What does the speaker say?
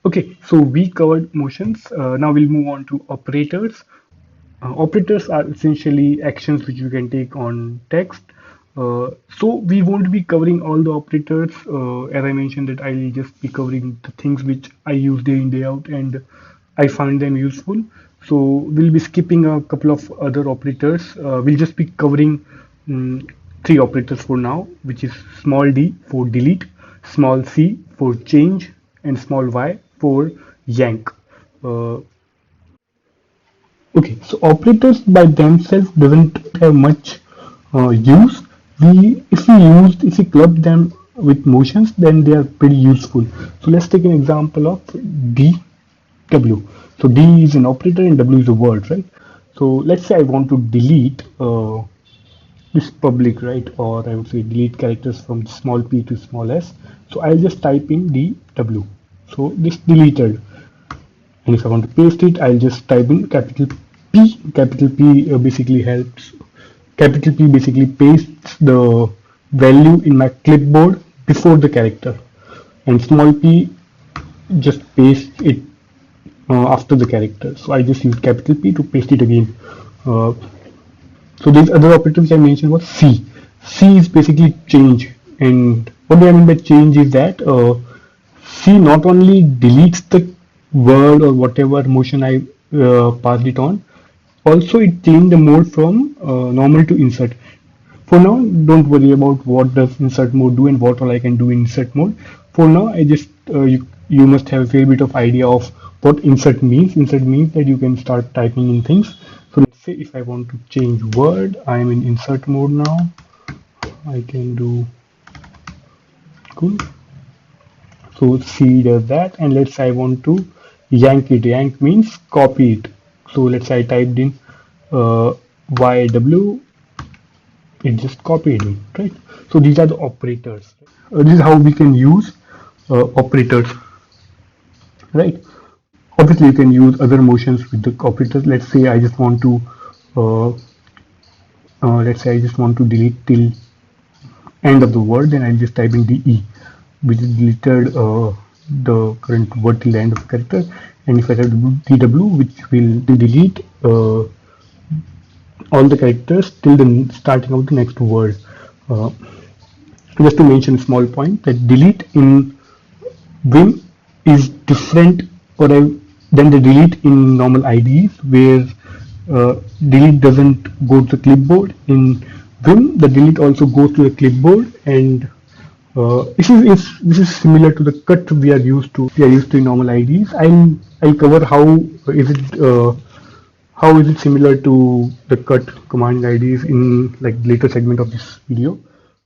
Okay, so we covered motions. Now we'll move on to operators. Operators are essentially actions which you can take on text. So we won't be covering all the operators. As I mentioned, that I'll just be covering the things which I use day in day out and I find them useful. So we'll be skipping a couple of other operators. We'll just be covering three operators for now, which is small d for delete, small c for change, and small y for yank. Uh, Okay, so operators by themselves doesn't have much use. If we club them with motions, then they are pretty useful. So let's take an example of D W. So D is an operator and W is a word, right? So let's say I want to delete this public, right? Or I would say delete characters from small p to small s. So I'll just type in D W. So this deleted, and if I want to paste it, I'll just type in capital P. Capital P basically helps. Capital P basically pastes the value in my clipboard before the character, and small p just pastes it after the character. So I just use capital P to paste it again. Uh, so these other operators I mentioned was C. C is basically change, and what do I mean by change is that C not only deletes the word or whatever motion I passed it on, also it changed the mode from normal to insert. For now, don't worry about what does insert mode do and what all I can do in insert mode. For now, I just you must have a fair bit of idea of what insert means. Insert means that you can start typing in things. So let's say if I want to change word, I am in insert mode now. I can do cool. So C does that, and let's say I want to yank it. Yank means copy it. So let's say I typed in YW, it just copied it, right? So these are the operators. This is how we can use operators, right? Obviously, you can use other motions with the operators. Uh, let's say I just want to delete till end of the word, then I'll just type in DE, which is deleted the current word till the end of the character. And if I have DW, which will delete all the characters till the starting of the next word. Uh, just to mention a small point, that delete in Vim is different than the delete in normal IDEs, where delete doesn't go to the clipboard. In Vim, the delete also goes to the clipboard, and this is similar to the cut we are used to in normal IDs. I'll cover how is it similar to the cut command IDs in like later segment of this video.